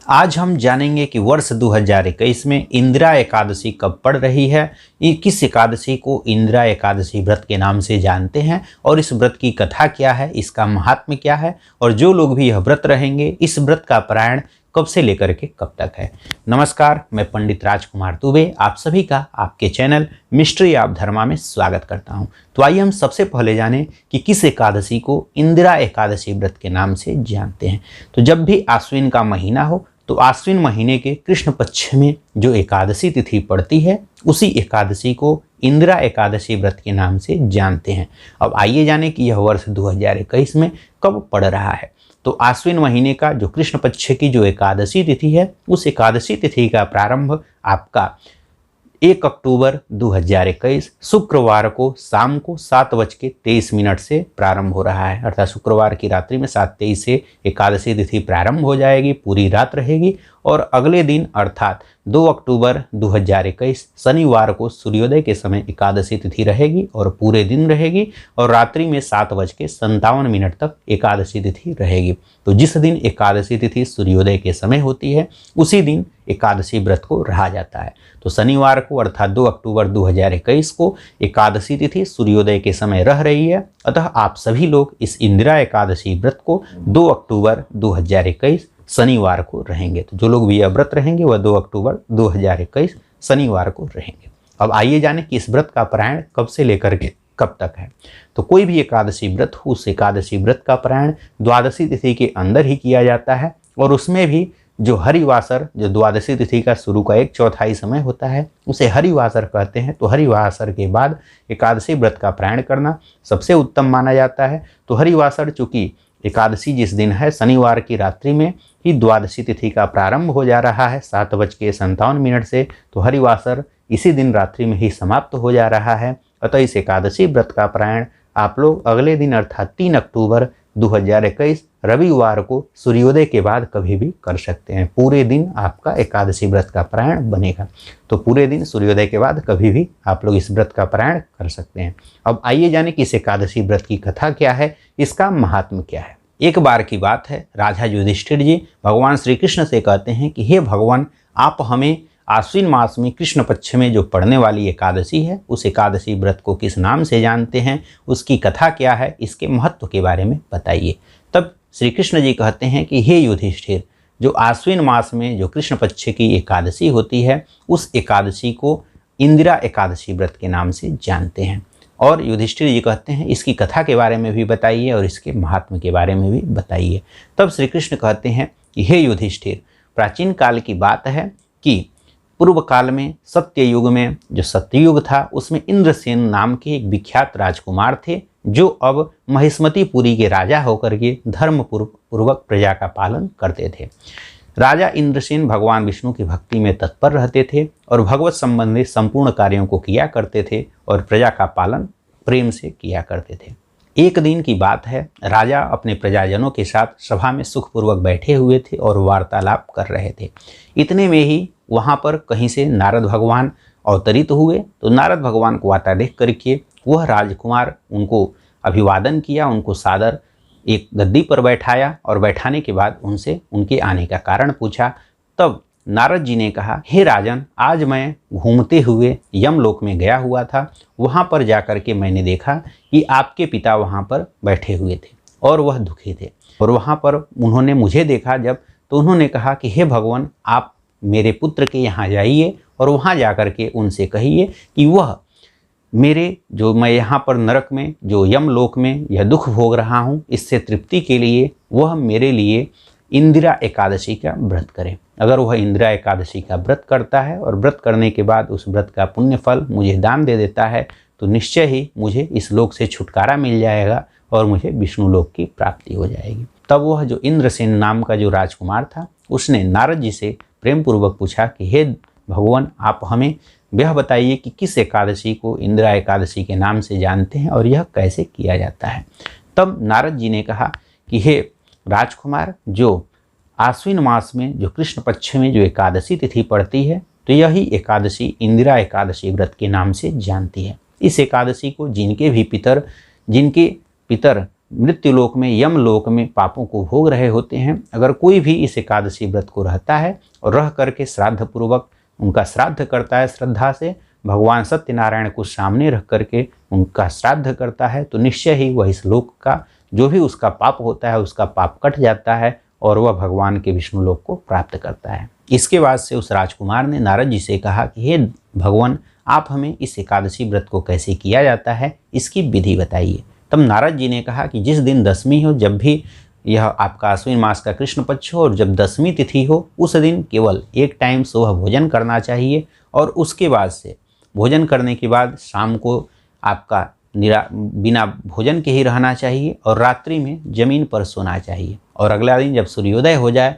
आज हम जानेंगे कि वर्ष 2021 में इंदिरा एकादशी कब पड़ रही है, ये किस एकादशी को इंदिरा एकादशी व्रत के नाम से जानते हैं और इस व्रत की कथा क्या है, इसका महात्म्य क्या है और जो लोग भी यह व्रत रहेंगे इस व्रत का पारायण कब से लेकर के कब तक है। नमस्कार, मैं पंडित राजकुमार दुबे आप सभी का आपके चैनल मिस्ट्री ऑफ धर्मा में स्वागत करता हूं। तो आइए हम सबसे पहले जानें कि किस एकादशी को इंदिरा एकादशी व्रत के नाम से जानते हैं। तो जब भी आश्विन का महीना हो तो आश्विन महीने के कृष्ण पक्ष में जो एकादशी तिथि पड़ती है उसी एकादशी को इंदिरा एकादशी व्रत के नाम से जानते हैं। अब आइए जानें कि यह वर्ष 2021 में कब पड़ रहा है। तो आश्विन महीने का जो कृष्ण पक्ष की जो एकादशी तिथि है उस एकादशी तिथि का प्रारंभ आपका 1 अक्टूबर 2021 शुक्रवार को शाम को 7:23 से प्रारंभ हो रहा है। अर्थात शुक्रवार की रात्रि में 7:23 से एकादशी तिथि प्रारंभ हो जाएगी, पूरी रात रहेगी और अगले दिन अर्थात 2 अक्टूबर 2021 शनिवार को सूर्योदय के समय एकादशी तिथि रहेगी और पूरे दिन रहेगी और रात्रि में 7:57 तक एकादशी तिथि रहेगी। तो जिस दिन एकादशी तिथि सूर्योदय के समय होती है उसी दिन एकादशी व्रत को रहा जाता है। तो शनिवार को अर्थात 2 अक्टूबर 2021 को एकादशी तिथि सूर्योदय के समय रह रही है। अतः आप सभी लोग इस इंदिरा एकादशी व्रत को 2 अक्टूबर 2021 शनिवार को रहेंगे। तो जो लोग भी यह व्रत रहेंगे वह 2 अक्टूबर 2021 शनिवार को रहेंगे। अब आइए जाने कि इस व्रत का पारायण कब से लेकर के कब तक है। तो कोई भी एकादशी व्रत हो उस एकादशी व्रत का पारायण द्वादशी तिथि के अंदर ही किया जाता है और उसमें भी जो हरिवासर, जो द्वादशी तिथि का शुरू का 1/4 समय होता है उसे हरिवासर कहते हैं। तो हरिवासर के बाद एकादशी व्रत का पारायण करना सबसे उत्तम माना जाता है। तो हरिवासर चूँकि एकादशी जिस दिन है शनिवार की रात्रि में ही द्वादशी तिथि का प्रारंभ हो जा रहा है 7:57 से, तो हरिवासर इसी दिन रात्रि में ही समाप्त हो जा रहा है। अतः इस एकादशी व्रत का पारायण आप लोग अगले दिन अर्थात 3 अक्टूबर 2021 रविवार को सूर्योदय के बाद कभी भी कर सकते हैं। पूरे दिन आपका एकादशी व्रत का पारायण बनेगा। तो पूरे दिन सूर्योदय के बाद कभी भी आप लोग इस व्रत का पारायण कर सकते हैं। अब आइए जाने कि इस एकादशी व्रत की कथा क्या है, इसका महात्म्य क्या है। एक बार की बात है, राजा युधिष्ठिर जी भगवान श्री कृष्ण से कहते हैं कि हे भगवान, आप हमें आश्विन मास में कृष्ण पक्ष में जो पड़ने वाली एकादशी है उस एकादशी व्रत को किस नाम से जानते हैं, उसकी कथा क्या है, इसके महत्व के बारे में बताइए। तब श्री कृष्ण जी कहते हैं कि हे युधिष्ठिर, जो आश्विन मास में जो कृष्ण पक्ष की एकादशी होती है उस एकादशी को इंदिरा एकादशी व्रत के नाम से जानते हैं। और युधिष्ठिर जी कहते हैं इसकी कथा के बारे में भी बताइए और इसके महात्म्य के बारे में भी बताइए। तब श्री कृष्ण कहते हैं कि हे युधिष्ठिर, प्राचीन काल की बात है कि पूर्व काल में सत्ययुग में जो सत्ययुग था उसमें इंद्रसेन नाम के एक विख्यात राजकुमार थे जो अब महिष्मतीपुरी के राजा होकर के धर्म पूर्वक प्रजा का पालन करते थे। राजा इंद्रसेन भगवान विष्णु की भक्ति में तत्पर रहते थे और भगवत संबंधी संपूर्ण कार्यों को किया करते थे और प्रजा का पालन प्रेम से किया करते थे। एक दिन की बात है, राजा अपने प्रजाजनों के साथ सभा में सुखपूर्वक बैठे हुए थे और वार्तालाप कर रहे थे। इतने में ही वहाँ पर कहीं से नारद भगवान अवतरित हुए। तो नारद भगवान को आता देख करके वह राजकुमार उनको अभिवादन किया, उनको सादर एक गद्दी पर बैठाया और बैठाने के बाद उनसे उनके आने का कारण पूछा। तब नारद जी ने कहा, हे राजन, आज मैं घूमते हुए यमलोक में गया हुआ था। वहाँ पर जाकर के मैंने देखा कि आपके पिता वहाँ पर बैठे हुए थे और वह दुखी थे और वहाँ पर उन्होंने मुझे देखा जब, तो उन्होंने कहा कि हे भगवान, आप मेरे पुत्र के यहाँ जाइए और वहाँ जाकर के उनसे कहिए कि वह मेरे जो मैं यहाँ पर नरक में जो यमलोक में यह दुख भोग रहा हूँ इससे तृप्ति के लिए वह मेरे लिए इंदिरा एकादशी का व्रत करें। अगर वह इंदिरा एकादशी का व्रत करता है और व्रत करने के बाद उस व्रत का पुण्य फल मुझे दान दे देता है तो निश्चय ही मुझे इस लोक से छुटकारा मिल जाएगा और मुझे विष्णु लोक की प्राप्ति हो जाएगी। तब वह जो इंद्रसेन नाम का जो राजकुमार था उसने नारद जी से प्रेम पूर्वक पूछा कि हे भगवान, आप हमें यह बताइए कि किस एकादशी को इंदिरा एकादशी के नाम से जानते हैं और यह कैसे किया जाता है। तब नारद जी ने कहा कि हे राजकुमार, जो आश्विन मास में जो कृष्ण पक्ष में जो एकादशी तिथि पड़ती है तो यही एकादशी इंदिरा एकादशी व्रत के नाम से जानती है। इस एकादशी को जिनके पितर मृत्युलोक में, यमलोक में पापों को भोग रहे होते हैं। अगर कोई भी इस एकादशी व्रत को रहता है और रह करके श्राद्ध पूर्वक उनका श्राद्ध करता है, श्रद्धा से भगवान सत्यनारायण को सामने रख करके उनका श्राद्ध करता है, तो निश्चय ही वह इस लोक का जो भी उसका पाप होता है उसका पाप कट जाता है और वह भगवान के विष्णु लोक को प्राप्त करता है। इसके बाद से उस राजकुमार ने नारद जी से कहा कि हे भगवान, आप हमें इस एकादशी व्रत को कैसे किया जाता है, इसकी विधि बताइए। तब नारद जी ने कहा कि जिस दिन दशमी हो, जब भी यह आपका अश्विन मास का कृष्ण पक्ष हो और जब दशमी तिथि हो, उस दिन केवल एक टाइम सुबह भोजन करना चाहिए और उसके बाद से भोजन करने के बाद शाम को आपका बिना भोजन के ही रहना चाहिए और रात्रि में जमीन पर सोना चाहिए। और अगला दिन जब सूर्योदय हो जाए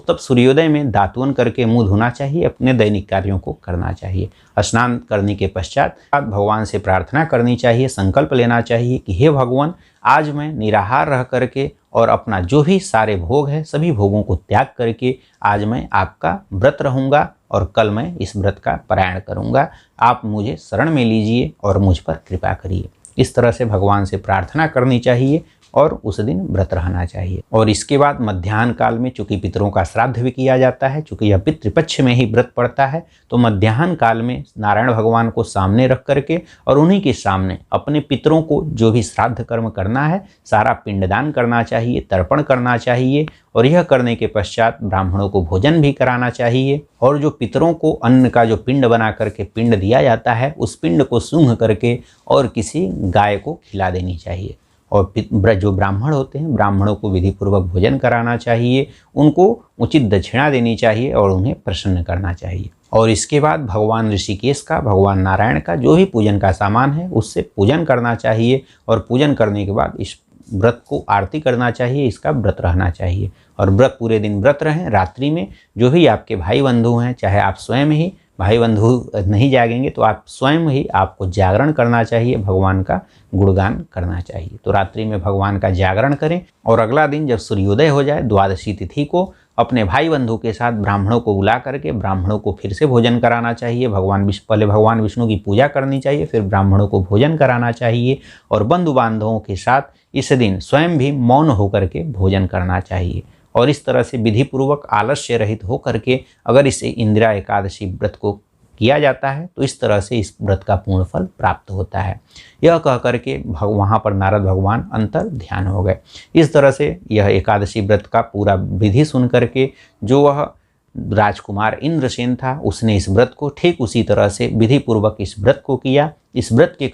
तब सूर्योदय में दातुवन करके मुंह धोना चाहिए, अपने दैनिक कार्यों को करना चाहिए। स्नान करने के पश्चात भगवान से प्रार्थना करनी चाहिए, संकल्प लेना चाहिए कि हे भगवान, आज मैं निराहार रह करके और अपना जो भी सारे भोग है सभी भोगों को त्याग करके आज मैं आपका व्रत रहूँगा और कल मैं इस व्रत का पारायण करूँगा। आप मुझे शरण में लीजिए और मुझ पर कृपा करिए। इस तरह से भगवान से प्रार्थना करनी चाहिए और उस दिन व्रत रहना चाहिए। और इसके बाद मध्याह्न काल में चूँकि पितरों का श्राद्ध भी किया जाता है, चूँकि यह पितृपक्ष में ही व्रत पड़ता है, तो मध्याह्न काल में नारायण भगवान को सामने रख करके और उन्हीं के सामने अपने पितरों को जो भी श्राद्ध कर्म करना है सारा पिंडदान करना चाहिए, तर्पण करना चाहिए। और यह करने के पश्चात ब्राह्मणों को भोजन भी कराना चाहिए। और जो पितरों को अन्न का जो पिंड बना करके पिंड दिया जाता है, उस पिंड को सूंघ करके और किसी गाय को खिला देनी चाहिए। और जो ब्राह्मण होते हैं, ब्राह्मणों को विधिपूर्वक भोजन कराना चाहिए, उनको उचित दक्षिणा देनी चाहिए और उन्हें प्रसन्न करना चाहिए। और इसके बाद भगवान ऋषिकेश का, भगवान नारायण का जो भी पूजन का सामान है उससे पूजन करना चाहिए। और पूजन करने के बाद इस व्रत को आरती करना चाहिए, इसका व्रत रहना चाहिए। और व्रत पूरे दिन व्रत रहें। रात्रि में जो भी आपके भाई बंधु हैं, चाहे आप स्वयं ही, भाई बंधु नहीं जागेंगे तो आप स्वयं ही आपको जागरण करना चाहिए, भगवान का गुणगान करना चाहिए। तो रात्रि में भगवान का जागरण करें और अगला दिन जब सूर्योदय हो जाए द्वादशी तिथि को अपने भाई बंधु के साथ ब्राह्मणों को बुला करके ब्राह्मणों को फिर से भोजन कराना चाहिए। पहले भगवान विष्णु की पूजा करनी चाहिए, फिर ब्राह्मणों को भोजन कराना चाहिए। और बंधु बांधवों के साथ इस दिन स्वयं भी मौन होकर के भोजन करना चाहिए। और इस तरह से विधिपूर्वक आलस्य रहित होकर के अगर इसे इंदिरा एकादशी व्रत को किया जाता है तो इस तरह से इस व्रत का पूर्ण फल प्राप्त होता है। यह कह करके वहाँ पर नारद भगवान अंतर ध्यान हो गए। इस तरह से यह एकादशी व्रत का पूरा विधि सुन करके जो वह राजकुमार इंद्रसेन था उसने इस व्रत को ठीक उसी तरह से विधिपूर्वक इस व्रत को किया। इस व्रत के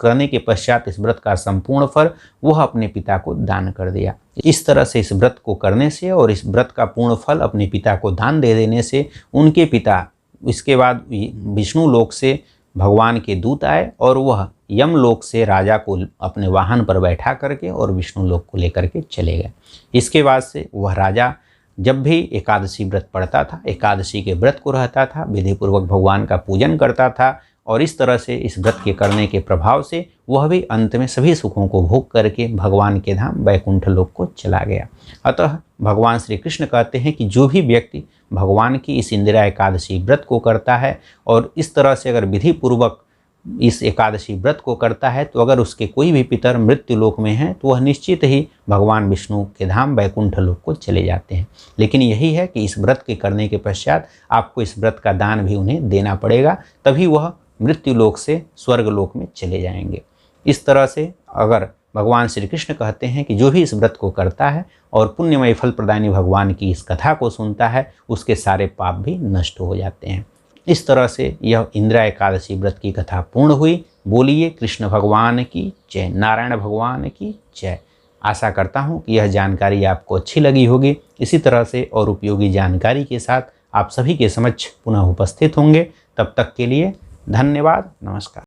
करने के पश्चात इस व्रत का संपूर्ण फल वह अपने पिता को दान कर दिया। इस तरह से इस व्रत को करने से और इस व्रत का पूर्ण फल अपने पिता को दान दे देने से उनके पिता इसके बाद विष्णु लोक से भगवान के दूत आए और वह यमलोक से राजा को अपने वाहन पर बैठा करके और विष्णु लोक को लेकर के चले गए। इसके बाद से वह राजा जब भी एकादशी व्रत पढ़ता था, एकादशी के व्रत को रहता था, विधिपूर्वक भगवान का पूजन करता था और इस तरह से इस व्रत के करने के प्रभाव से वह भी अंत में सभी सुखों को भोग करके भगवान के धाम वैकुंठ लोक को चला गया। अतः भगवान श्री कृष्ण कहते हैं कि जो भी व्यक्ति भगवान की इस इंदिरा एकादशी व्रत को करता है और इस तरह से अगर विधि पूर्वक इस एकादशी व्रत को करता है तो अगर उसके कोई भी पितर मृत्यु लोक में हैं तो वह निश्चित ही भगवान विष्णु के धाम वैकुंठ लोक को चले जाते हैं। लेकिन यही है कि इस व्रत के करने के पश्चात आपको इस व्रत का दान भी उन्हें देना पड़ेगा, तभी वह मृत्यु लोक से स्वर्ग लोक में चले जाएंगे। इस तरह से अगर भगवान श्री कृष्ण कहते हैं कि जो भी इस व्रत को करता है और पुण्यमय फल प्रदानी भगवान की इस कथा को सुनता है उसके सारे पाप भी नष्ट हो जाते हैं। इस तरह से यह इंदिरा एकादशी व्रत की कथा पूर्ण हुई। बोलिए कृष्ण भगवान की जय, नारायण भगवान की जय। आशा करता हूँ कि यह जानकारी आपको अच्छी लगी होगी। इसी तरह से और उपयोगी जानकारी के साथ आप सभी के समक्ष पुनः उपस्थित होंगे। तब तक के लिए धन्यवाद, नमस्कार।